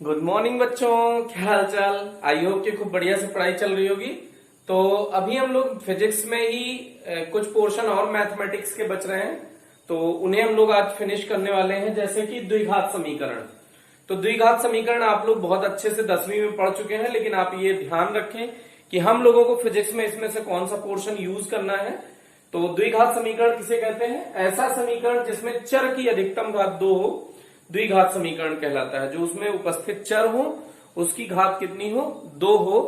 Good morning बच्चों, क्या हाल चाल। आई होप कि खूब बढ़िया से पढ़ाई चल रही होगी। तो अभी हम लोग फिजिक्स में ही कुछ पोर्शन और मैथमेटिक्स के बच रहे हैं, तो उन्हें हम लोग आज फिनिश करने वाले हैं। जैसे कि द्विघात समीकरण। तो द्विघात समीकरण आप लोग बहुत अच्छे से 10वीं में पढ़ चुके हैं, लेकिन आप ये ध्यान रखें कि हम लोगों को फिजिक्स में इसमें से कौन सा पोर्शन यूज करना है। तो द्विघात समीकरण किसे कहते हैं? ऐसा समीकरण जिसमें चर की अधिकतम घात 2 हो, द्विघात समीकरण कहलाता है। जो उसमें उपस्थित चर हो उसकी घात कितनी हो? 2 हो,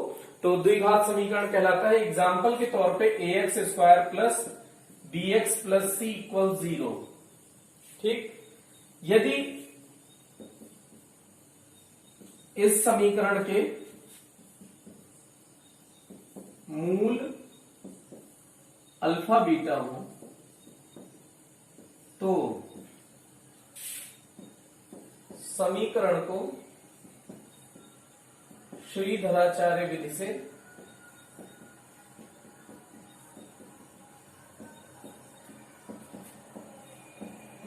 तो द्विघात समीकरण कहलाता है। एग्जाम्पल के तौर पे ax square plus b x plus c equal 0। ठीक, यदि इस समीकरण के मूल अल्फा बीटा हो तो समीकरण को श्रीधराचार्य विधि से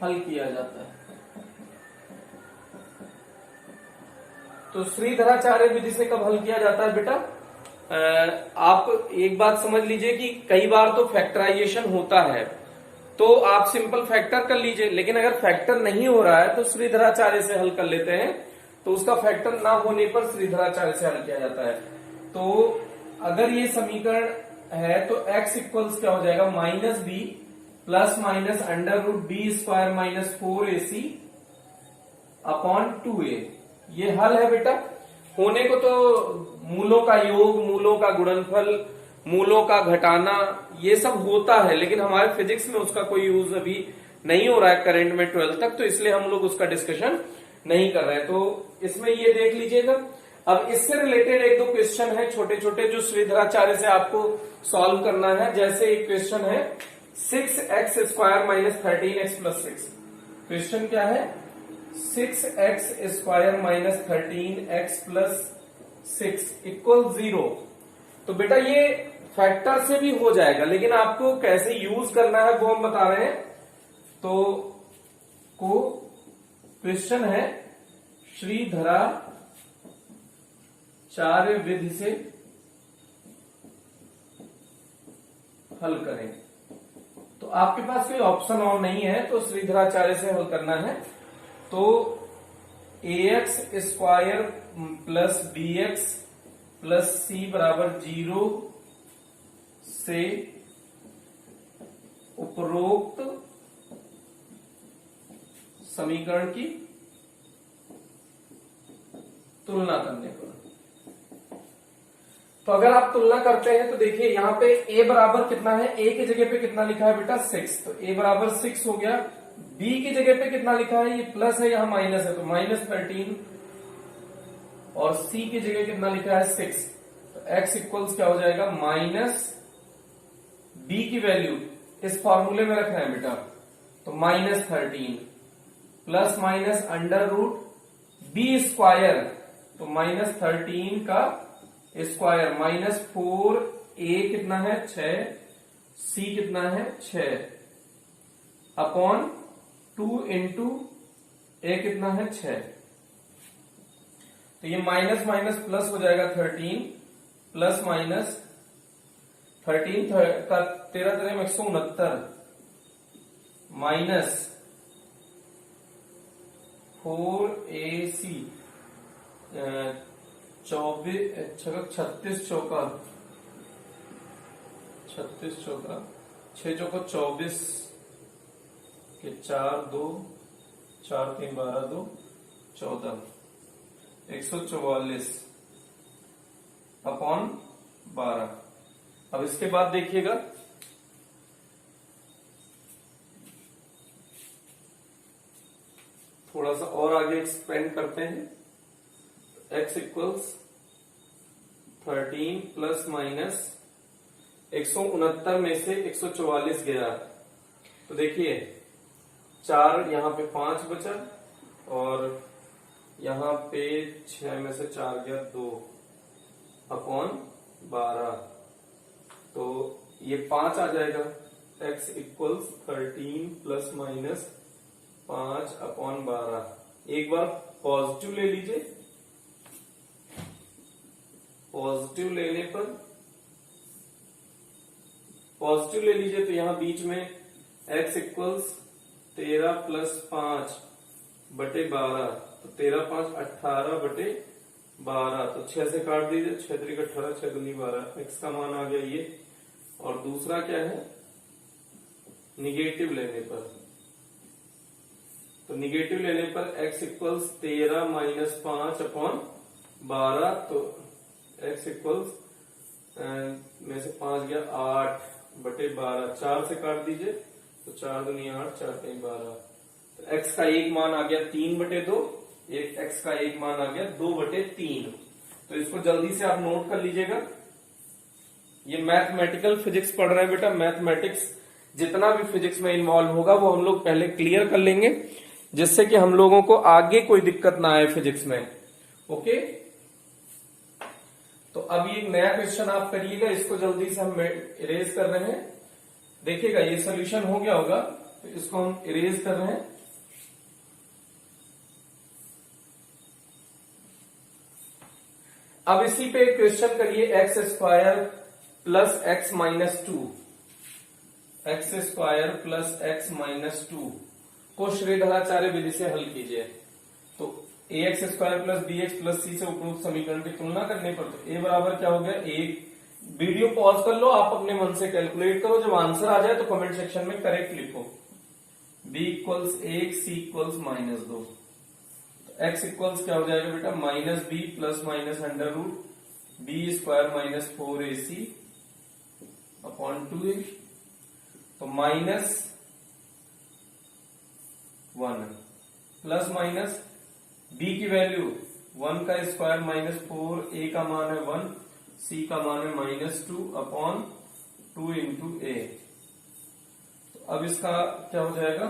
हल किया जाता है। तो श्रीधराचार्य विधि से कब हल किया जाता है बेटा? आप एक बात समझ लीजिए कि कई बार तो फैक्टराइजेशन होता है, तो आप सिंपल फैक्टर कर लीजिए, लेकिन अगर फैक्टर नहीं हो रहा है तो श्रीधराचार्य से हल कर लेते हैं। तो उसका फैक्टर ना होने पर श्रीधराचार्य से हल किया जाता है। तो अगर ये समीकरण है तो x इक्वल्स क्या हो जाएगा? Minus b plus minus under root b square minus 4ac upon 2a। ये हल है बेटा। होने को तो मूलों का योग, मूलों का गुणनफल, मूलों का घटाना, ये सब होता है, लेकिन हमारे फिजिक्स में उसका कोई यूज अभी नहीं हो रहा है करंट में 12th तक, तो इसलिए हम लोग उसका डिस्कशन नहीं कर रहे हैं। तो इसमें ये देख लीजिएगा। अब इससे रिलेटेड एक दो क्वेश्चन है छोटे छोटे जो श्रीधराचार्य से आपको सॉल्व करना है। जैसे एक क्वेश्चन है 6x square minus 13x plus 6। Question क्या है? 6x square minus 13x plus 6 equal 0। तो बेटा ये फैक्टर से भी हो जाएगा, लेकिन आपको कैसे यूज करना है वो हम बता रहे हैं। तो क्वेश्चन है श्रीधराचार्य विधि से हल करें। तो आपके पास कोई ऑप्शन और नहीं है, तो श्रीधराचार्य से हल करना है। तो ax square plus b x plus c बराबर 0 से उपरोक्त समीकरण की तुलना करने पर। तो अगर आप तुलना करते हैं तो देखिए यहां पे a बराबर कितना है? a की जगह पे कितना लिखा है बेटा? 6। तो a बराबर 6 हो गया। b की जगह पे कितना लिखा है? ये प्लस है, यहां माइनस है, तो माइनस 13। और c की जगह कितना लिखा है? 6। तो x इक्वल्स क्या हो जाएगा? माइनस b की वैल्यू इस फॉर्मूले में रखना है बेटा, तो minus 13 plus minus under root b square, तो माइनस 13 का स्क्वायर माइनस 4a कितना है? 6, c कितना है? 6 अपॉन 2 इंटू a कितना है? 6। तो ये माइनस माइनस प्लस हो जाएगा 13 प्लस माइनस 13 का 13 में 169 माइनस 4ac 36 चौका 6 चौका 24 के 4 2 4 3 12 2 14 144 अपॉन 12। अब इसके बाद देखिएगा थोड़ा सा और आगे एक्सपेंड करते हैं। x इक्वल्स 13 प्लस माइनस 169 में से 144 गया, तो देखिए 4 यहां पे 5 बचा और यहां पे 6 में से 4 गया 2 अपॉन 12। तो ये 5 आ जाएगा। x equals 13 plus minus 5 upon 12। एक बार पॉजिटिव ले लीजिए पॉजिटिव लेने पर, पॉजिटिव ले लीजिए तो यहां बीच में x इक्वल्स 13 प्लस 5 बटे 12, तो 13 5 18 बटे 12, तो 6 से काट दीजिए, 6 3 18, 6 दूनी 12, x का मान आ गया ये। और दूसरा क्या है, निगेटिव लेने पर, तो निगेटिव लेने पर x इक्वल्स 13 माइनस 5 अपॉन 12, तो x इक्वल्स में से 5 गया 8 बटे 12, 4 से काट दीजिए, तो 4 दूनी 8, 4 3 12, तो x का एक मान आ गया 3 बटे 2, एक x का एक मान आ गया 2 बटे 3। तो इसको जल्दी से आप नोट कर लीजिएगा। ये मैथमेटिकल फिजिक्स पढ़ रहे हैं बेटा, मैथमेटिक्स जितना भी फिजिक्स में इन्वॉल्व होगा वो हम लोग पहले क्लियर कर लेंगे, जिससे कि हम लोगों को आगे कोई दिक्कत ना आए फिजिक्स में। ओके, तो अब ये एक नया क्वेश्चन आप करिएगा, इसको जल्दी से हम इरेज कर रहे हैं। देखिएगा ये सोल्यूशन हो गया होगा, तो इसको हम इरेज कर रहे हैं। अब इसी पे एक क्वेश्चन करिए, x square plus x minus 2, x square plus x minus 2 को श्रीधराचार्य विधि से हल कीजिए। तो a x square plus b x plus c से उपरोक्त समीकरण की तुलना करने पर, तो ए बराबर क्या हो गया, एक, वीडियो पॉज कर लो, आप अपने मन से कैलकुलेट करो, जब आंसर आ जाए तो कमेंट सेक्शन में करेक्ट लिखो। B equals 1, c equals minus 2, तो एक्स इक्वल्स क्या हो जाएगा बेटा, minus b plus minus under root b square minus 4ac upon 2a, तो माइनस 1 प्लस माइनस b की वैल्यू 1 का स्क्वायर माइनस 4, a का मान है 1, c का मान है माइनस 2 अपॉन 2 इंटू ए। तो अब इसका क्या हो जाएगा,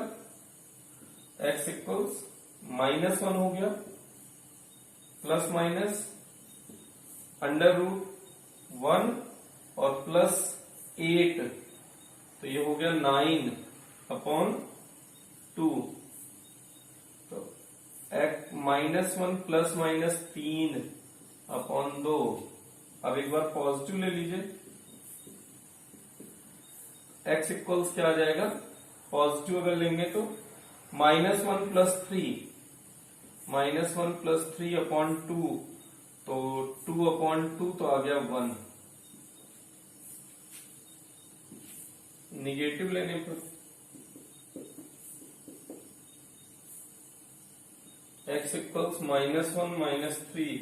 x इक्वल्स माइनस 1 हो गया प्लस माइनस अंडर रूट 1 और प्लस 8, तो ये हो गया 9 अपॉन 2, तो माइनस 1 प्लस माइनस 3 अपॉन 2। अब एक बार पॉजिटिव ले लीजिए, x इक्वल्स क्या आ जाएगा, पॉजिटिव अगर लेंगे तो minus 1 plus 3, minus 1 plus 3 upon 2, तो 2 अपॉन 2 तो आ गया 1। निगेटिव लेने पर x equals minus 1 minus 3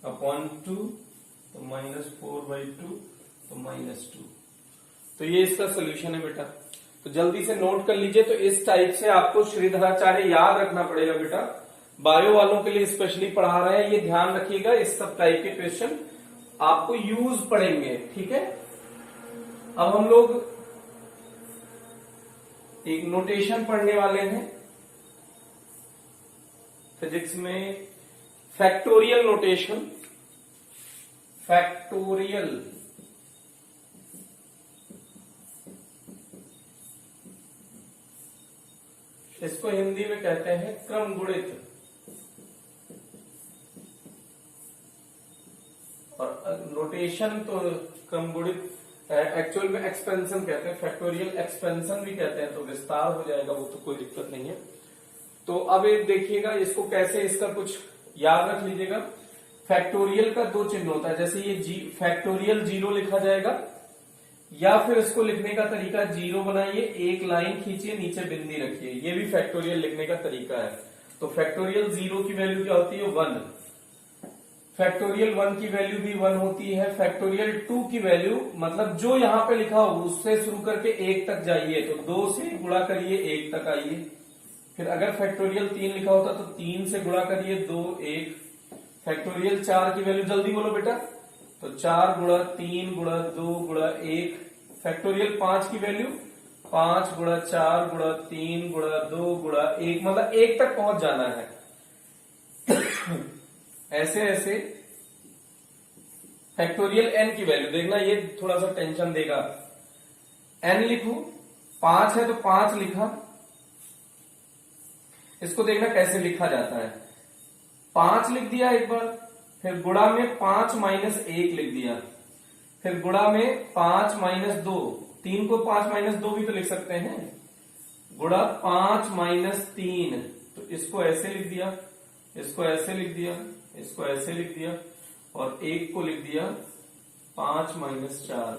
upon 2, तो माइनस 4/2, तो माइनस 2। तो ये इसका सोल्यूशन है बेटा। तो जल्दी से नोट कर लीजिए। तो इस टाइप से आपको श्रीधराचार्य याद रखना पड़ेगा बेटा, बायो वालों के लिए स्पेशली पढ़ा रहे हैं, ये ध्यान रखिएगा। इस सब टाइप के क्वेश्चन आपको यूज पड़ेंगे, ठीक है। अब हम लोग एक नोटेशन पढ़ने वाले हैं फिजिक्स में, फैक्टोरियल नोटेशन। फैक्टोरियल इसको हिंदी में कहते हैं क्रम गुणित, और नोटेशन तो क्रम गुणित एक्चुअल में एक्सपेंशन कहते हैं, फैक्टोरियल एक्सपेंशन भी कहते हैं, तो विस्तार हो जाएगा, वो तो कोई दिक्कत नहीं है। तो अब एक देखिएगा इसको कैसे, इसका कुछ याद रख लीजिएगा। फैक्टोरियल का दो चिन्ह होता है, जैसे ये फैक्टोरियल 0 लिखा जाएगा, या फिर इसको लिखने का तरीका 0 बनाइए, एक लाइन खींचिए, नीचे बिंदी रखिए, ये भी फैक्टोरियल लिखने का तरीका है। तो फैक्टोरियल 0 की वैल्यू क्या होती है, 1। फैक्टोरियल 1 की वैल्यू भी 1 होती है। फैक्टोरियल 2 की वैल्यू, मतलब जो यहां पे लिखा हो उससे शुरू करके 1 तक जाइए, तो 2 से गुणा करिए 1 तक आइए। फिर अगर फैक्टोरियल 3 लिखा होता तो 3 से गुणा करिए 2 1। फैक्टोरियल 4 की वैल्यू जल्दी बोलो बेटा, तो 4 गुणा 3 गुणा 2 गुणा 1। फैक्टोरियल 5 की वैल्यू 5 गुणा 4 गुणा 3 गुणा 2 गुणा 1, मतलब 1 तक पहुंच जाना है। ऐसे ऐसे फैक्टोरियल n की वैल्यू देखना, ये थोड़ा सा टेंशन देगा। n लिखो, 5 है तो 5 लिखा, इसको देखना कैसे लिखा जाता है। 5 लिख दिया एक बार, फिर गुणा में 5 माइनस 1 लिख दिया, फिर गुणा में 5 माइनस 2, 3 को 5 माइनस 2 भी तो लिख सकते हैं, गुणा 5 माइनस 3, तो इसको ऐसे लिख दिया, इसको ऐसे लिख दिया, इसको ऐसे लिख दिया, और 1 को लिख दिया 5 माइनस 4।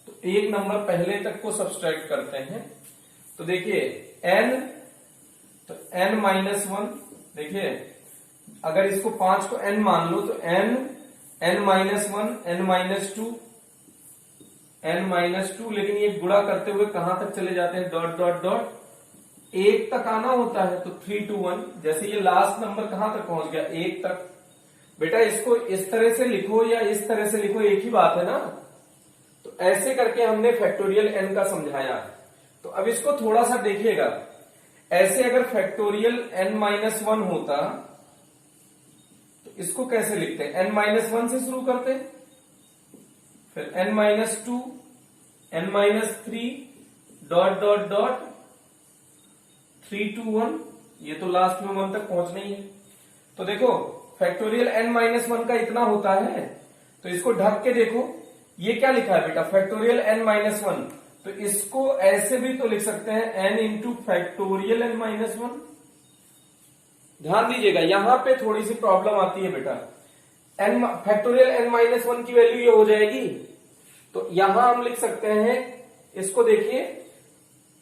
तो एक नंबर पहले तक को सब्सट्रैक्ट करते हैं, तो देखिए n, तो n माइनस 1, देखिए अगर इसको 5 को n मान लो तो n minus 1, n minus 2, n minus 2, लेकिन ये गुणा करते हुए कहां तक चले जाते हैं, डॉट डॉट डॉट 1 तक आना होता है, तो 3 2 1, जैसे ये लास्ट नंबर कहां तक पहुंच गया, 1 तक। बेटा इसको इस तरह से लिखो या इस तरह से लिखो, एक ही बात है ना। तो ऐसे करके हमने फैक्टोरियल n का समझाया। तो अब इसको थोड़ा सा देखिएगा, ऐसे अगर फैक्टोरियल n माइनस 1 होता तो इसको कैसे लिखते हैं, n माइनस 1 से शुरू करते, फिर n minus 2, n minus 3, dot dot dot 3 2 1, ये तो लास्ट में 1 तक पहुंचना ही है। तो देखो फैक्टोरियल n माइनस 1 का इतना होता है, तो इसको ढक के देखो, ये क्या लिखा है बेटा, फैक्टोरियल n माइनस 1, तो इसको ऐसे भी तो लिख सकते हैं n into factorial n minus 1। ध्यान दीजिएगा यहां पे थोड़ी सी प्रॉब्लम आती है बेटा, n फैक्टोरियल n माइनस 1 की वैल्यू ये हो जाएगी, तो यहां हम लिख सकते हैं, इसको देखिए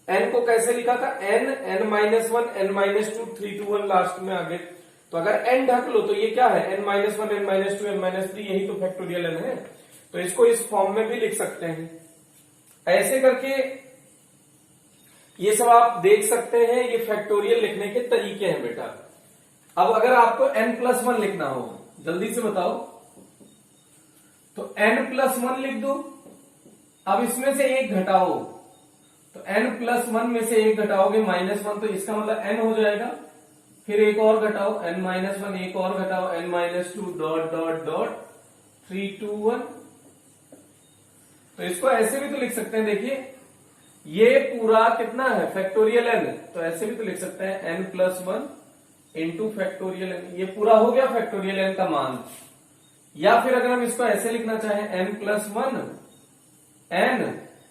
n को कैसे लिखा था, n minus 1, n minus 2, 3 2 1 last में आगे, तो अगर n ढक लो तो ये क्या है, n minus 1, n minus 2, n minus 3, यही तो फैक्टोरियल n है। तो इसको इस फॉर्म में भी लिख सकते हैं। ऐसे करके ये सब आप देख सकते हैं, ये फैक्टोरियल लिखने के तरीके हैं बेटा। अब अगर आपको n प्लस 1 लिखना हो, जल्दी से बताओ, तो n प्लस 1 लिख दो। अब इसमें से एक घटाओ, तो n प्लस 1 में से एक घटाओगे माइनस 1, तो इसका मतलब n हो जाएगा। फिर एक और घटाओ, n माइनस 1, एक और घटाओ, n minus 2, dot dot dot 3 2 1। तो इसको ऐसे भी तो लिख सकते हैं, देखिए ये पूरा कितना है, फैक्टोरियल n, तो ऐसे भी तो लिख सकते हैं n plus 1 into factorial n, ये पूरा हो गया फैक्टोरियल n का मान। या फिर अगर हम इसको ऐसे लिखना चाहें n प्लस 1 n,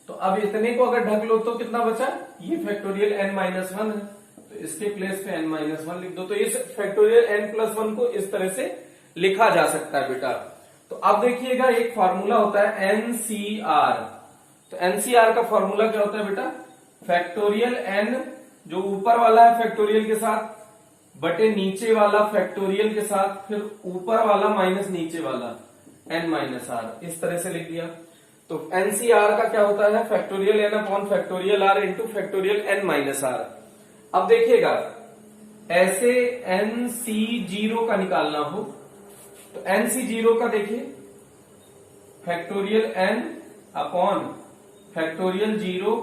तो अब इतने को अगर ढक लो तो कितना बचा, ये फैक्टोरियल n माइनस 1 है, तो इसके प्लेस पे n माइनस 1 लिख दो। तो इस फैक्टोरियल n प्लस 1 को इस तरह से लिखा जा सकता है बेटा। तो अब देखिएगा एक फार्मूला होता है NCR, तो NCR का फार्मूला क्या होता है बेटा, फैक्टोरियल n जो ऊपर वाला है फैक्टोरियल के साथ बटे नीचे वाला फैक्टोरियल के साथ, फिर ऊपर वाला माइनस नीचे वाला n माइनस r, इस तरह से लिख दिया। तो NCR का क्या होता है, factorial n upon factorial r into factorial n minus r। अब देखिएगा ऐसे NC0 का निकालना हो, तो NC0 का देखिए factorial n upon factorial 0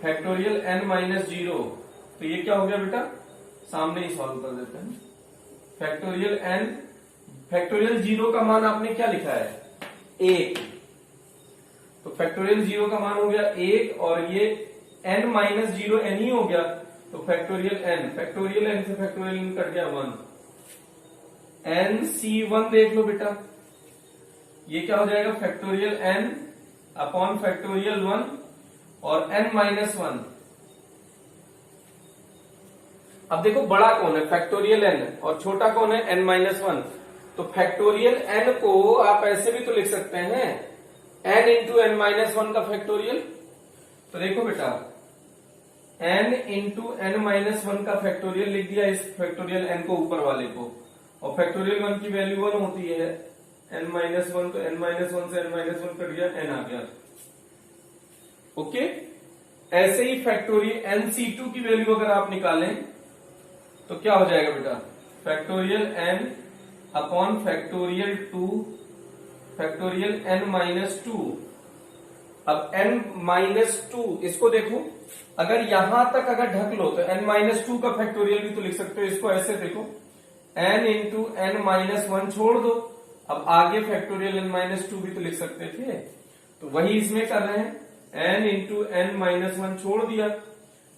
factorial n minus 0, तो ये क्या हो गया बेटा, सामने ही सॉल्व कर देते हैं। फैक्टोरियल n, फैक्टोरियल 0 का मान आपने क्या लिखा है, 1, तो फैक्टोरियल 0 का मान हो गया 1, और ये n माइनस 0 n ही हो गया, तो फैक्टोरियल n, फैक्टोरियल n से फैक्टोरियल n कट गया 1, NC1 देख लो बेटा, ये क्या हो जाएगा, फैक्टोरियल n अपॉन फैक्टोरियल 1 और n माइनस 1। अब देखो बड़ा कौन है, फैक्टोरियल n, और छोटा कौन है, n माइनस 1। तो फैक्टोरियल n को आप ऐसे भी तो लिख सकते हैं n इंटू n माइनस 1 का फैक्टोरियल। तो देखो बेटा n इंटू n माइनस 1 का फैक्टोरियल लिख दिया इस फैक्टोरियल n को ऊपर वाले को, और फैक्टोरियल 1 की वैल्यू 1 होती है, n माइनस 1, तो n माइनस 1 से n माइनस 1 कट गया, n आ गया। ओके, ऐसे ही फैक्टोरियल NC2 की वैल्यू अगर आप निकालें तो क्या हो जाएगा बेटा, factorial n upon factorial 2 factorial n minus 2। अब n माइनस 2, इसको देखो अगर यहां तक अगर ढक लो तो n माइनस 2 का फैक्टोरियल भी तो लिख सकते हो। इसको ऐसे देखो n इंटू n माइनस 1 छोड़ दो, अब आगे फैक्टोरियल n माइनस 2 भी तो लिख सकते थे, तो वही इसमें कर रहे हैं, n इंटू n माइनस 1 छोड़ दिया,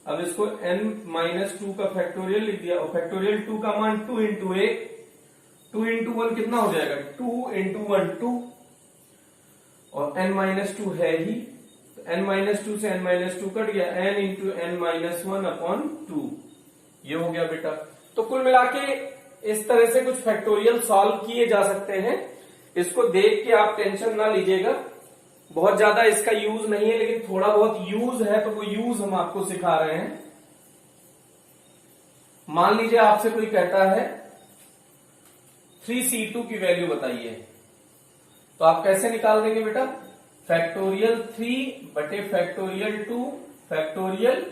अब इसको n माइनस 2 का फैक्टोरियल लिख दिया, और फैक्टोरियल 2 का मान 2 इंटू 1, 2 इंटू 1 कितना हो जाएगा, 2 इंटू 1 2, और n-2 है ही, तो n-2 से n-2 कट गया, n इंटू n-1 अपॉन 2, ये हो गया बेटा। तो कुल मिला के इस तरह से कुछ फैक्टोरियल सॉल्व किए जा सकते हैं। इसको देख के आप टेंशन ना लीजिएगा, बहुत ज्यादा इसका यूज नहीं है, लेकिन थोड़ा बहुत यूज है, तो वो यूज हम आपको सिखा रहे हैं। मान लीजिए आपसे कोई कहता है 3C2 की वैल्यू बताइए, तो आप कैसे निकाल देंगे बेटा, फैक्टोरियल 3 बटे फैक्टोरियल 2 फैक्टोरियल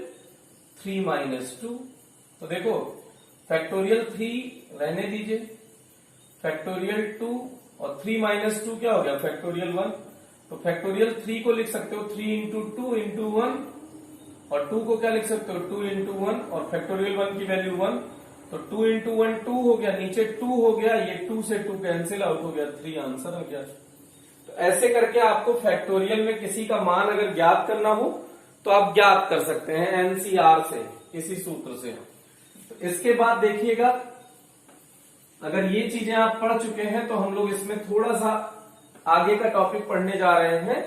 3 माइनस 2। तो देखो फैक्टोरियल 3 रहने दीजिए, फैक्टोरियल 2 और 3 माइनस 2 क्या हो गया, फैक्टोरियल 1। तो फैक्टोरियल 3 को लिख सकते हो 3 इंटू 2 इंटू 1, और 2 को क्या लिख सकते हो 2 इंटू 1, और फैक्टोरियल 1 की वैल्यू 1, तो 2 इंटू 1 2 हो गया, नीचे 2 हो गया, ये 2 से 2 कैंसिल आउट हो गया, 3 आंसर आ गया। तो ऐसे करके आपको फैक्टोरियल में किसी का मान अगर ज्ञात करना हो तो आप ज्ञात कर सकते हैं एनसीआर से, इसी सूत्र से। तो इसके बाद देखिएगा, अगर ये चीजें आप पढ़ चुके हैं तो हम लोग इसमें थोड़ा सा आगे का टॉपिक पढ़ने जा रहे हैं,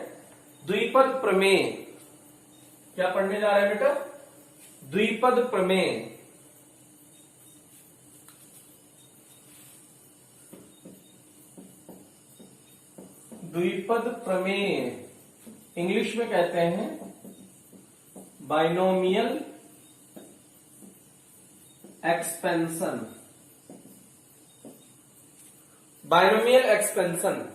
द्विपद प्रमेय। क्या पढ़ने जा रहे हैं बेटा, द्विपद प्रमेय। द्विपद प्रमेय इंग्लिश में कहते हैं बाइनोमियल एक्सपेंशन। बाइनोमियल एक्सपेंशन,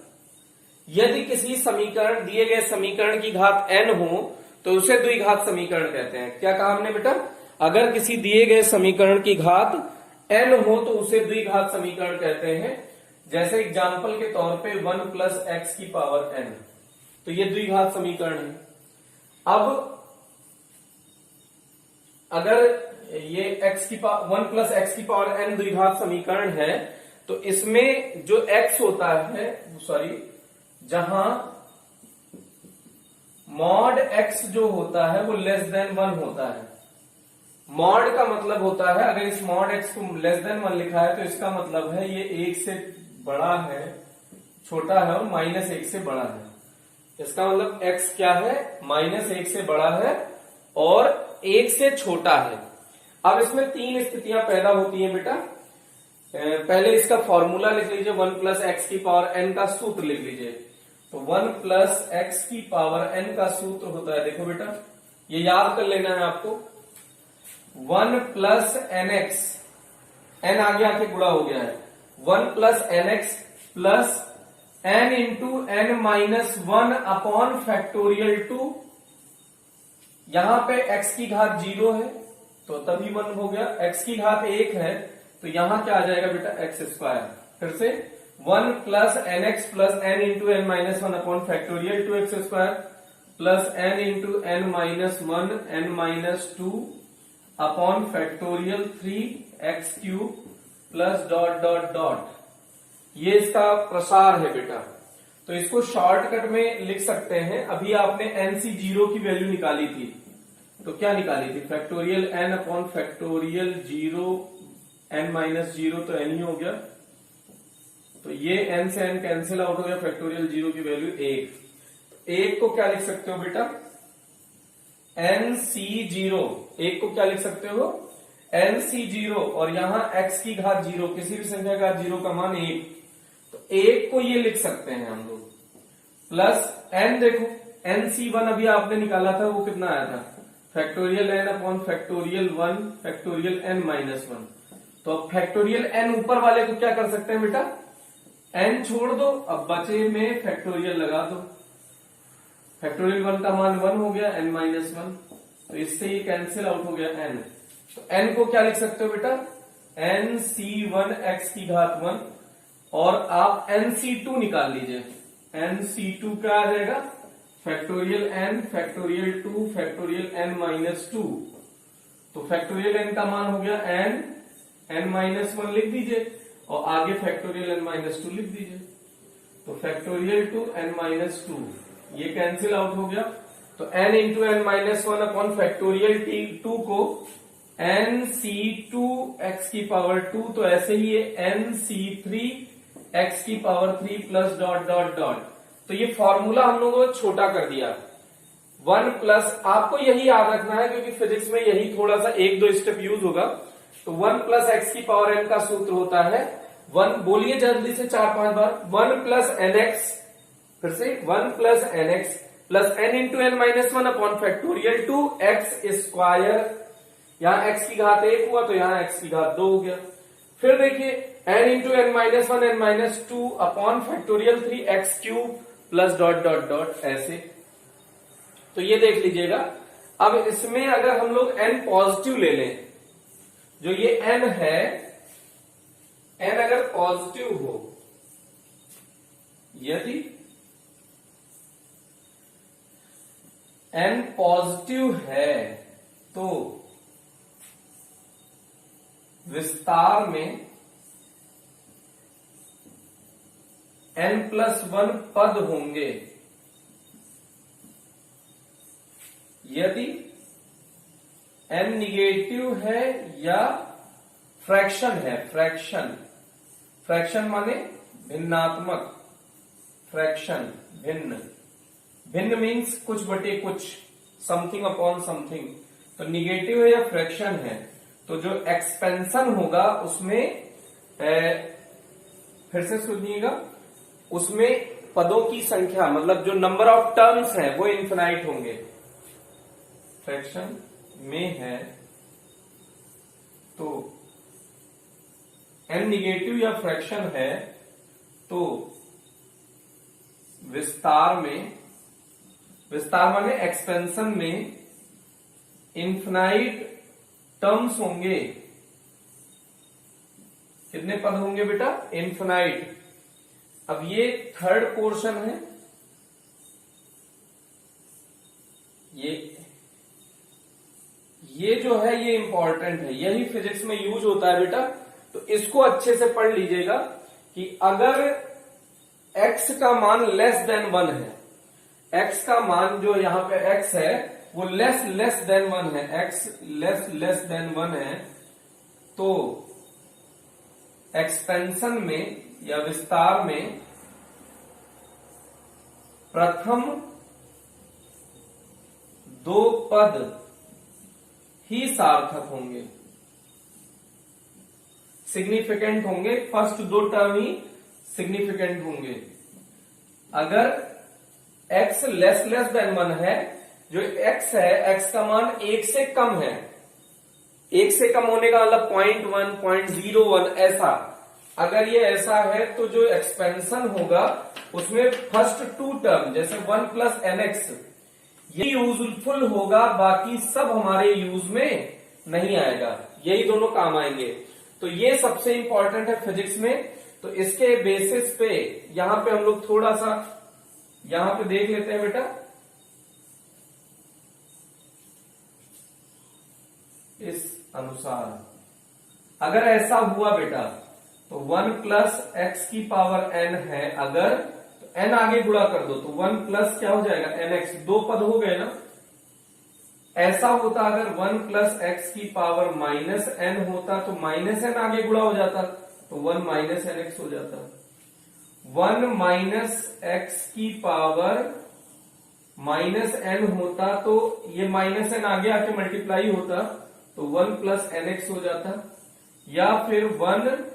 यदि किसी समीकरण, दिए गए समीकरण की घात n हो तो उसे द्विघात समीकरण कहते हैं। क्या कहा हमने बेटा, अगर किसी दिए गए समीकरण की घात n हो तो उसे द्विघात समीकरण कहते हैं। जैसे एग्जाम्पल के तौर पे 1 प्लस एक्स की पावर n, तो ये द्विघात समीकरण है। अब अगर ये 1 प्लस एक्स की पावर n द्विघात समीकरण है, तो इसमें जो x होता है, सॉरी, जहां मॉड x जो होता है वो लेस देन 1 होता है। मॉड का मतलब होता है, अगर इस मॉड x को लेस देन 1 लिखा है तो इसका मतलब है ये 1 से बड़ा है, छोटा है, और -1 से बड़ा है। इसका मतलब x क्या है, -1 से बड़ा है और 1 से छोटा है। अब इसमें 3 स्थितियां पैदा होती हैं बेटा। पहले इसका फॉर्मूला लिख लीजिए, 1 प्लस एक्स की पावर n का सूत्र लिख लीजिए। तो 1 प्लस एक्स की पावर n का सूत्र होता है, देखो बेटा ये याद कर लेना है आपको, 1 प्लस एन एक्स, एन आगे आके गुणा हो गया है, 1 plus n x plus n into n minus 1 upon factorial 2। यहां पे x की घात 0 है तो तभी 1 हो गया, x की घात 1 है तो यहां क्या आ जाएगा बेटा, एक्स स्क्वायर। फिर से 1 plus n x plus n into n minus 1 upon factorial 2x square plus n into n minus 1 n minus 2 upon factorial 3x cube plus dot dot dot. ये इसका प्रसार है बेटा। तो इसको शॉर्टकट में लिख सकते हैं। अभी आपने NC0 की वैल्यू निकाली थी, तो क्या निकाली थी, factorial n upon factorial 0 n minus 0, तो n ही हो गया। तो ये n से n कैंसिल आउट हो गया, फैक्टोरियल 0 की वैल्यू 1। 1 को क्या लिख सकते हो बेटा, NC0। 1 को क्या लिख सकते हो, NC0, और यहां x की घात 0, किसी भी संख्या का 0 का मान 1, तो 1 को ये लिख सकते हैं हम लोग, प्लस n। देखो NC1 अभी आपने निकाला था, वो कितना आया था, factorial n upon factorial 1 factorial n minus 1। तो अब फैक्टोरियल n ऊपर वाले को क्या कर सकते हैं बेटा, n छोड़ दो, अब बचे में फैक्टोरियल लगा दो। फैक्टोरियल 1 का मान 1 हो गया, n माइनस 1, तो इससे ये कैंसिल आउट हो गया n। तो n को क्या लिख सकते हो बेटा, NC1 x की घात 1, और आप NC2 निकाल लीजिए। NC2 क्या आ जाएगा, factorial n factorial 2 factorial n minus 2। तो फैक्टोरियल n का मान हो गया n माइनस 1 लिख दीजिए, और आगे फैक्टोरियल n माइनस 2 लिख दीजिए। तो फैक्टोरियल 2 n माइनस 2, ये कैंसिल आउट हो गया। तो n into n minus 1 upon factorial 2 को nc2 x की पावर 2, तो ऐसे ही ये nc3 x की power 3 plus dot dot dot. तो ये फॉर्मूला हम लोगों ने छोटा कर दिया। 1 प्लस, आपको यही याद रखना है क्योंकि फिजिक्स में यही थोड़ा सा 1-2 स्टेप यूज होगा। तो 1 प्लस एक्स की पावर n का सूत्र होता है 1, बोलिए जल्दी से 4-5 बार, 1 प्लस एन एक्स, फिर से 1 plus n x plus n into n minus 1 upon factorial 2 x square. यहां x की घात 1 हुआ तो यहां x की घात 2 हो गया। फिर देखिए n into n minus 1 n minus 2 upon factorial 3 x cube plus dot dot dot ऐसे। तो ये देख लीजिएगा। अब इसमें अगर हम लोग n पॉजिटिव ले लें, जो ये n है, n अगर पॉजिटिव हो, यदि n पॉजिटिव है तो विस्तार में n+1 पद होंगे। यदि n निगेटिव है या फ्रैक्शन है, फ्रैक्शन माने भिन्नात्मक, फ्रैक्शन भिन्न मीन्स कुछ बटे कुछ, समथिंग अपॉन समथिंग। तो निगेटिव है या फ्रैक्शन है तो जो एक्सपेंशन होगा उसमें फिर से सुनिएगा, उसमें पदों की संख्या मतलब जो नंबर ऑफ टर्म्स है वो इन्फिनाइट होंगे। फ्रैक्शन में है तो n निगेटिव या फ्रैक्शन है तो विस्तार माने एक्सपेंशन में इन्फिनाइट टर्म्स होंगे। कितने पद होंगे बेटा? इन्फिनाइट। अब ये थर्ड पोर्शन है, ये जो है ये इंपॉर्टेंट है, यही फिजिक्स में यूज होता है बेटा। तो इसको अच्छे से पढ़ लीजिएगा कि अगर x का मान लेस देन 1 है, x का मान जो यहां पे x है वो लेस देन 1 है, x लेस देन 1 है, तो एक्सपेंशन में या विस्तार में प्रथम 2 पद ही सार्थक होंगे, सिग्निफिकेंट होंगे। फर्स्ट 2 टर्म ही सिग्निफिकेंट होंगे। अगर x लेस देन 1 है, जो x है, x का मान 1 से कम है, 1 से कम होने का मतलब 0.1, 0.01 ऐसा, अगर ये ऐसा है तो जो एक्सपेंशन होगा उसमें फर्स्ट 2 टर्म जैसे 1 प्लस एन एक्स ये यूजफुल होगा, बाकी सब हमारे यूज में नहीं आएगा, यही दोनों काम आएंगे। तो ये सबसे इंपॉर्टेंट है फिजिक्स में। तो इसके बेसिस पे यहां पे हम लोग थोड़ा सा यहां पे देख लेते हैं बेटा। इस अनुसार अगर ऐसा हुआ बेटा तो 1 प्लस एक्स की पावर n है, अगर तो n आगे गुणा कर दो तो 1 प्लस क्या हो जाएगा nx, 2 पद हो गए ना। ऐसा होता अगर 1 प्लस एक्स की पावर माइनस n होता तो माइनस n आगे गुणा हो जाता तो 1 माइनस एन एक्स हो जाता। 1 माइनस एक्स की पावर माइनस n होता तो ये माइनस n आगे आके मल्टीप्लाई होता तो 1 प्लस एन एक्स हो जाता, या फिर 1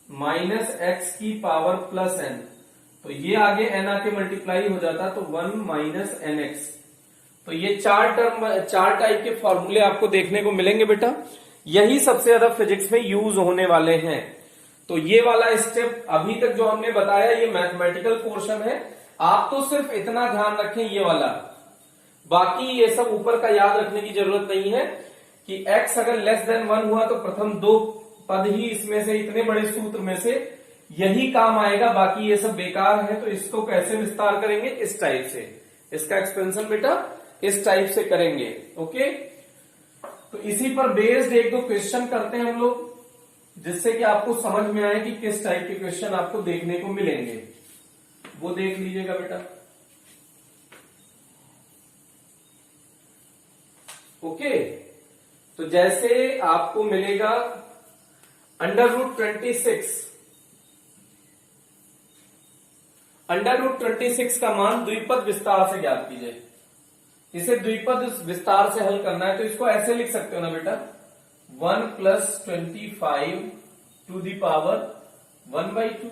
माइनस एक्स की पावर प्लस n, तो ये आगे n आके मल्टीप्लाई हो जाता तो 1 माइनस एन एक्स। तो ये 4 टाइप के फॉर्मूले आपको देखने को मिलेंगे बेटा, यही सबसे ज्यादा फिजिक्स में यूज होने वाले हैं। तो ये वाला स्टेप अभी तक जो हमने बताया ये मैथमेटिकल पोर्शन है, आप तो सिर्फ इतना ध्यान रखें ये वाला, बाकी ये सब ऊपर का याद रखने की जरूरत नहीं है कि x अगर लेस देन 1 हुआ तो प्रथम 2 पद ही इसमें से, इतने बड़े सूत्र में से यही काम आएगा, बाकी ये सब बेकार है। तो इसको कैसे विस्तार करेंगे? इस टाइप से, इसका एक्सपेंशन बेटा इस टाइप से करेंगे। ओके, तो इसी पर बेस्ड 1-2 क्वेश्चन करते हैं हम लोग, जिससे कि आपको समझ में आए कि किस टाइप के क्वेश्चन आपको देखने को मिलेंगे, वो देख लीजिएगा बेटा। ओके, तो जैसे आपको मिलेगा √26, √26 का मान द्विपद विस्तार से ज्ञात कीजिए। इसे द्विपद विस्तार से हल करना है, तो इसको ऐसे लिख सकते हो ना बेटा, 1 + 25 टू दी पावर 1/2।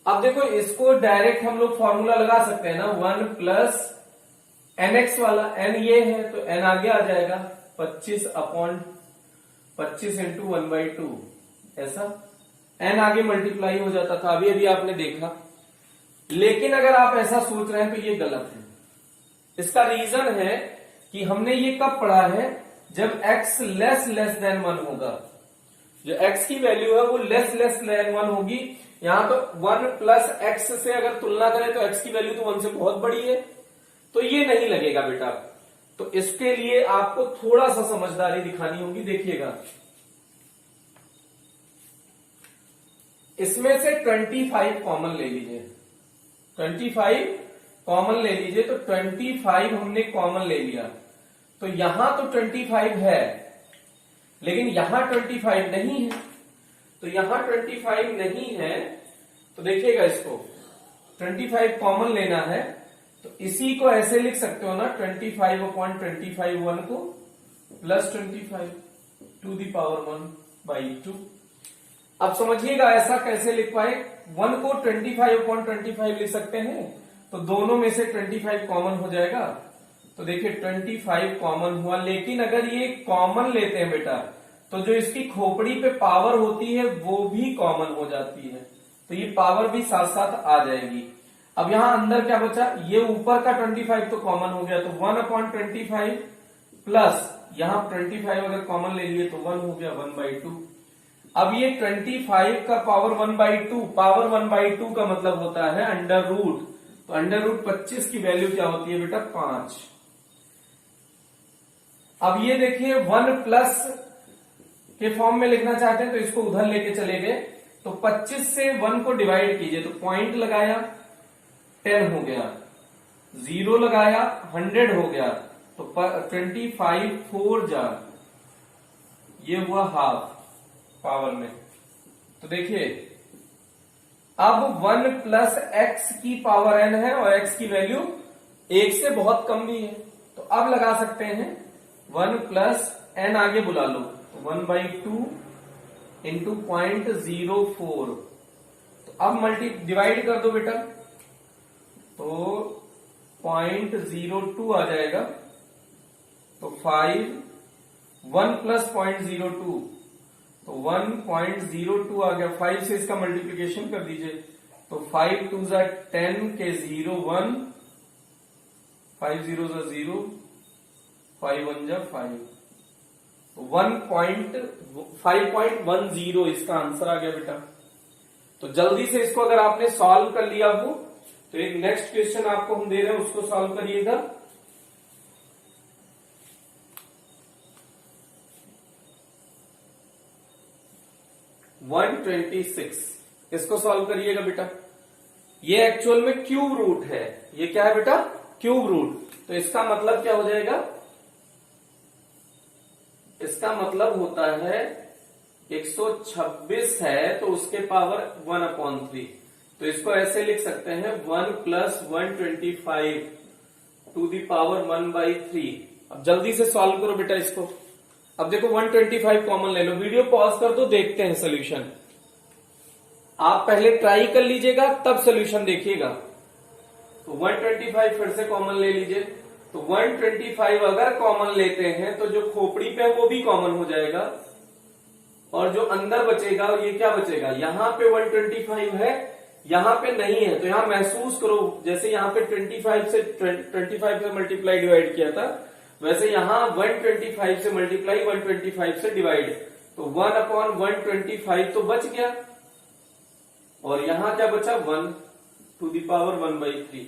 अब देखो इसको डायरेक्ट हम लोग फॉर्मूला लगा सकते हैं ना, 1 + nx वाला, n ये है तो n आगे आ जाएगा, 25/25 × 1/2, ऐसा n आगे मल्टीप्लाई हो जाता था, अभी अभी आपने देखा। लेकिन अगर आप ऐसा सोच रहे हैं तो ये गलत है। इसका रीजन है कि हमने ये कब पढ़ा है, जब x << 1 होगा, जो x की वैल्यू है वो << 1 होगी। यहां तो 1 + x से अगर तुलना करें तो x की वैल्यू तो 1 से बहुत बड़ी है, तो ये नहीं लगेगा बेटा। तो इसके लिए आपको थोड़ा सा समझदारी दिखानी होगी। देखिएगा, इसमें से 25 कॉमन ले लीजिए, 25 कॉमन ले लीजिए, तो 25 हमने कॉमन ले लिया, तो यहां तो 25 है, लेकिन यहां 25 नहीं है, तो यहां 25 नहीं है, तो देखिएगा इसको 25 कॉमन लेना है, तो इसी को ऐसे लिख सकते हो ना, 25/25 1 को +25 टू दी पावर 1/2। अब समझिएगा ऐसा कैसे लिख पाए, 1 को 25/25 लिख सकते हैं, तो दोनों में से 25 कॉमन हो जाएगा। तो देखिए 25 कॉमन हुआ, लेकिन अगर ये कॉमन लेते हैं बेटा, तो जो इसकी खोपड़ी पे पावर होती है वो भी कॉमन हो जाती है, तो ये पावर भी साथ साथ आ जाएगी। अब यहां अंदर क्या बचा, ये ऊपर का 25 तो कॉमन हो गया, तो 1/25 प्लस यहां 25 अगर कॉमन ले लिए तो 1 हो गया 1/2। अब ये 25 का पावर 1/2, पावर 1/2 का मतलब होता है अंडर रूट, तो √25 की वैल्यू क्या होती है बेटा, 5। अब ये देखिए 1+ के फॉर्म में लिखना चाहते हैं तो इसको उधर लेके चले गए, तो 25 से 1 को डिवाइड कीजिए, तो पॉइंट लगाया 10 हो गया, 0 लगाया 100 हो गया, तो 25 4 जा, ये हुआ हाफ पावर में। तो देखिए अब 1 + x की पावर n है और x की वैल्यू 1 से बहुत कम भी है, तो अब लगा सकते हैं 1 + n आगे बुला लो, तो 1/2 × 0.04, तो अब डिवाइड कर दो बेटा, तो 0.02 आ जाएगा, तो 1 + 0.02, तो 1.02 आ गया, 5 से इसका मल्टीप्लिकेशन कर दीजिए, तो 5 2 = 10 के 0 1, 5 0 = 0, 5 1 = 5, तो 5.10 इसका आंसर आ गया बेटा। तो जल्दी से इसको अगर आपने सॉल्व कर लिया हो, तो एक नेक्स्ट क्वेश्चन आपको हम दे रहे हैं, उसको सॉल्व करिएगा। इसको सॉल्व करिएगा बेटा। ये एक्चुअल में क्यूब रूट है, ये क्या है बेटा, क्यूब रूट, तो इसका मतलब क्या हो जाएगा, इसका मतलब होता है 126 है तो उसके पावर 1/3, तो इसको ऐसे लिख सकते हैं 1 + 125 टू दी पावर 1/3। अब जल्दी से सॉल्व करो बेटा इसको। अब देखो 125 कॉमन ले लो, वीडियो पॉज कर दो, देखते हैं सोल्यूशन। आप पहले ट्राई कर लीजिएगा तब सोल्यूशन देखिएगा। तो 125 फिर से कॉमन ले लीजिए, तो 125 अगर कॉमन लेते हैं तो जो खोपड़ी पे है वो भी कॉमन हो जाएगा, और जो अंदर बचेगा ये क्या बचेगा, यहां पे 125 है, यहां पे नहीं है, तो यहां महसूस करो जैसे यहां पे 25 से मल्टीप्लाई डिवाइड किया था, वैसे यहां 125 से मल्टीप्लाई 125 से डिवाइड, तो 1/125 तो बच गया, और यहां क्या बचा 1 टू दी पावर 1/3।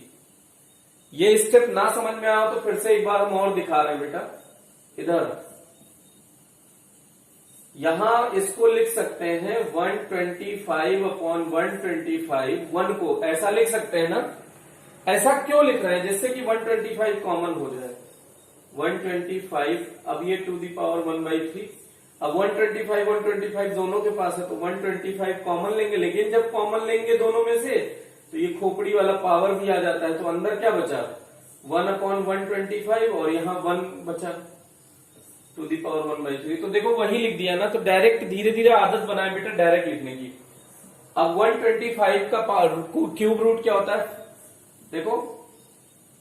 ये स्टेप ना समझ में आओ तो फिर से एक बार हम और दिखा रहे हैं बेटा, इधर यहां इसको लिख सकते हैं 125/125, 1 को ऐसा लिख सकते हैं ना। ऐसा क्यों लिख रहे हैं, जिससे कि 125 कॉमन हो जाए, 125, अब ये टू दी पावर 1/3। अब 125 दोनों के पास है तो 125 कॉमन लेंगे, लेकिन जब कॉमन लेंगे दोनों में से तो ये खोपड़ी वाला पावर भी आ जाता है, तो अंदर क्या बचा 1/125 और यहाँ 1 बचा टू दी पावर 1/3। तो देखो वही लिख दिया ना, तो डायरेक्ट धीरे धीरे आदत बनाए बेटा डायरेक्ट लिखने की। अब 125 का क्यूब रूट क्या होता है, देखो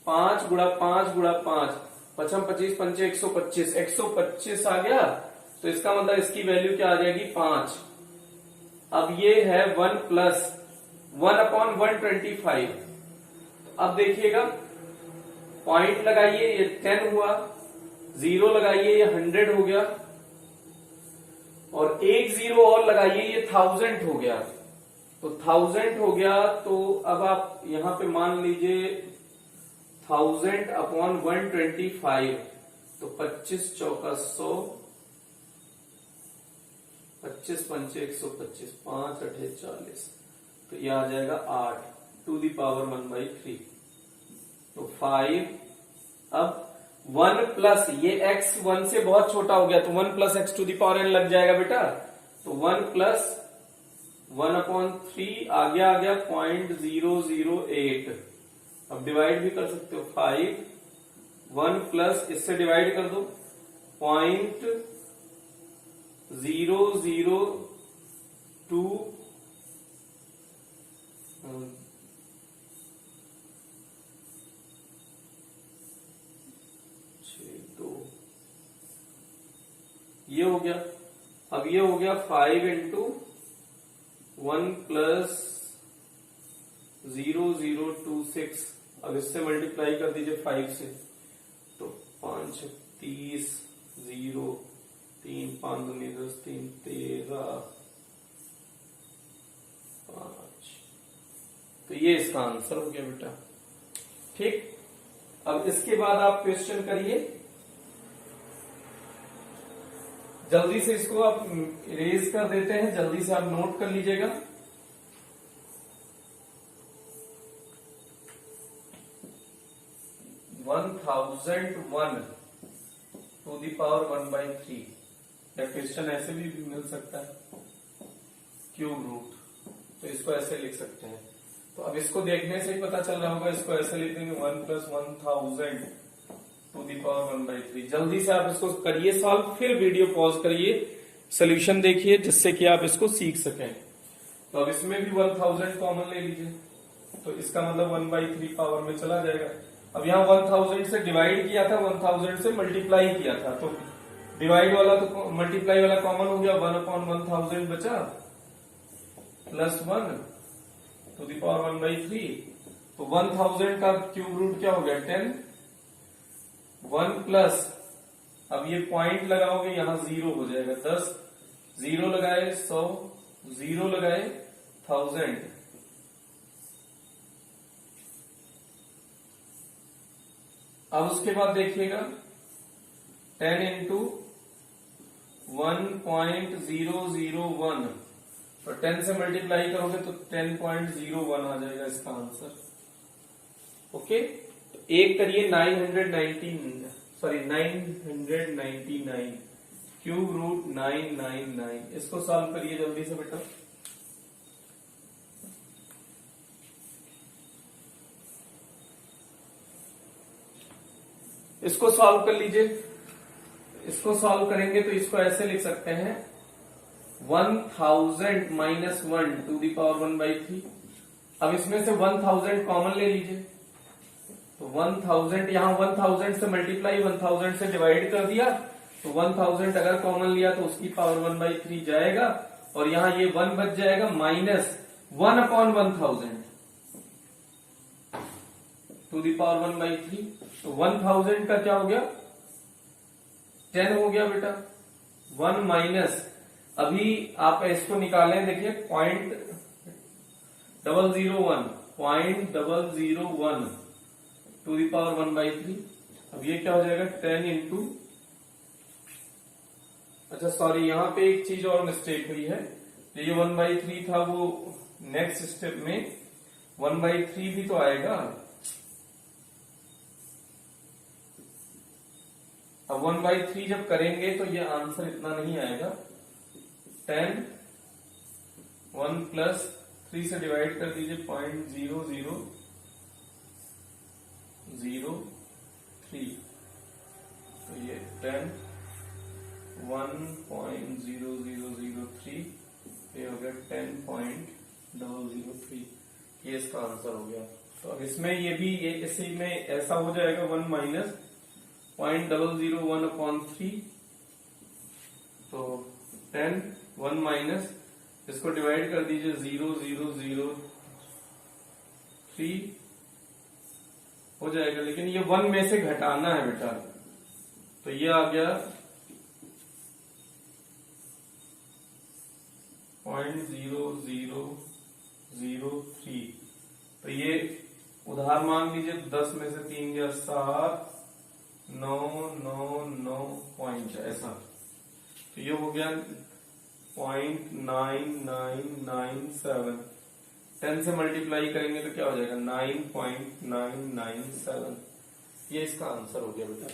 5 गुणा 5 गुणा 5, 5 25 पंचे 125, 125 आ गया, तो इसका मतलब इसकी वैल्यू क्या आ जाएगी 5। अब ये है 1 प्लस 1/125। अब देखिएगा पॉइंट लगाइए, ये 10 हुआ, 0 लगाइए ये 100 हो गया, और एक 0 और लगाइए ये 1000 हो गया। तो 1000 हो गया, तो अब आप यहां पे मान लीजिए 1000/125, तो 25 चौका 100, 25 पंचे 125, 5 8 40, तो ये आ जाएगा 8 टू दी पावर 1/3। तो 5, अब 1 प्लस ये x 1 से बहुत छोटा हो गया, तो 1 plus x to the power n लग जाएगा बेटा, तो 1 प्लस 1/3 आ गया 0.008। अब डिवाइड भी कर सकते हो, 5, 1 प्लस इससे डिवाइड कर दो 0.002, ये हो गया। अब ये हो गया 5 इंटू 1 प्लस 0026। अब इससे मल्टीप्लाई कर दीजिए 5 से, तो 5 30, 0 3 5 दूनी 10, 3 13 5। तो ये इसका आंसर हो गया बेटा। ठीक, अब इसके बाद आप क्वेश्चन करिए, जल्दी से इसको आप इरेज कर देते हैं, जल्दी से आप नोट कर लीजिएगा। वन 1001 टू दी पावर 1/3, या क्वेश्चन ऐसे भी मिल सकता है क्यूब रूट, तो इसको ऐसे लिख सकते हैं। तो अब इसको देखने से ही पता चल रहा होगा, इसको ऐसे लिख देंगे 1 + 1000 टू दी पावर 1/3। जल्दी से आप इसको करिए सॉल्व, फिर वीडियो पॉज करिए, सोल्यूशन देखिए, जिससे कि आप इसको सीख सकें। तो अब इसमें भी 1000 कॉमन ले लीजिए, तो इसका मतलब 1/3 पावर में चला जाएगा। अब यहाँ 1000 से डिवाइड किया था, 1000 से मल्टीप्लाई किया था, तो डिवाइड वाला तो मल्टीप्लाई वाला कॉमन हो गया, 1/1000 बचा प्लस 1 टू दी पावर 1/3। तो 1000 का क्यूब रूट क्या हो गया 10, 1 प्लस, अब ये पॉइंट लगाओगे यहां 0 हो जाएगा, 10, 0 लगाए 100, 0 लगाए 1000। अब उसके बाद देखिएगा 10 इंटू 1.001, तो 10 से मल्टीप्लाई करोगे तो 10.01 आ जाएगा इसका आंसर। ओके, तो एक करिए 999 क्यूब रूट 999, इसको सॉल्व करिए जल्दी से बेटा। इसको सॉल्व कर लीजिए। इसको सॉल्व करेंगे तो इसको ऐसे लिख सकते हैं 1000 माइनस 1 टू दी पावर 1/3। अब इसमें से 1000 कॉमन ले लीजिए, तो 1000 यहां 1000 से मल्टीप्लाई 1000 से डिवाइड कर दिया, तो 1000 अगर कॉमन लिया तो उसकी पावर 1/3 जाएगा, और यहां ये 1 बच जाएगा माइनस 1/1000 टू दी पावर 1/3। तो 1000 का क्या हो गया 10 हो गया बेटा, 1 माइनस, अभी आप इसको निकालें, देखिए 0.001 टू दी पावर 1/3। अब ये क्या हो जाएगा 10 इंटू, अच्छा सॉरी यहां पे एक चीज और मिस्टेक हुई है, तो ये 1/3 था, वो नेक्स्ट स्टेप में 1/3 भी तो आएगा, अब 1/3 जब करेंगे तो ये आंसर इतना नहीं आएगा। 10 1 प्लस 3 से डिवाइड कर दीजिए 0.0003, तो ये 10 1.0003, ये हो गया 10.003, ये इसका आंसर हो गया। तो अब इसमें ये भी इसी में ऐसा हो जाएगा 1 माइनस 0.001/3, तो 10 1 माइनस इसको डिवाइड कर दीजिए 0.003 हो जाएगा, लेकिन ये 1 में से घटाना है बेटा, तो ये आ गया 0.0003। तो ये उधार मांग लीजिए, 10 में से 3 गया 7, 9 9 9 पॉइंट ऐसा, तो ये हो गया 0.9997। 10 से मल्टीप्लाई करेंगे तो क्या हो जाएगा 9.997, ये इसका आंसर हो गया बेटा।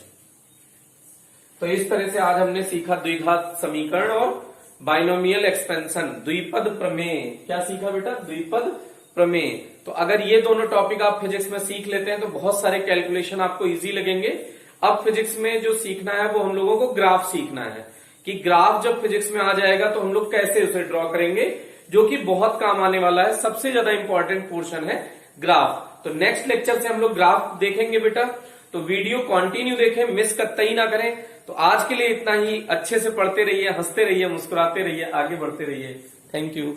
तो इस तरह से आज हमने सीखा द्विघात समीकरण और बाइनोमियल एक्सपेंशन, द्विपद प्रमेय। क्या सीखा बेटा? द्विपद प्रमेय। तो अगर ये दोनों टॉपिक आप फिजिक्स में सीख लेते हैं तो बहुत सारे कैलकुलेशन आपको इजी लगेंगे। अब फिजिक्स में जो सीखना है वो हम लोगों को ग्राफ सीखना है, कि ग्राफ जब फिजिक्स में आ जाएगा तो हम लोग कैसे उसे ड्रॉ करेंगे, जो कि बहुत काम आने वाला है। सबसे ज्यादा इंपॉर्टेंट पोर्शन है ग्राफ। तो नेक्स्ट लेक्चर से हम लोग ग्राफ देखेंगे बेटा, तो वीडियो कंटिन्यू देखें, मिस कतई ना करें। तो आज के लिए इतना ही। अच्छे से पढ़ते रहिए, हंसते रहिए, मुस्कुराते रहिए, आगे बढ़ते रहिए। Thank you.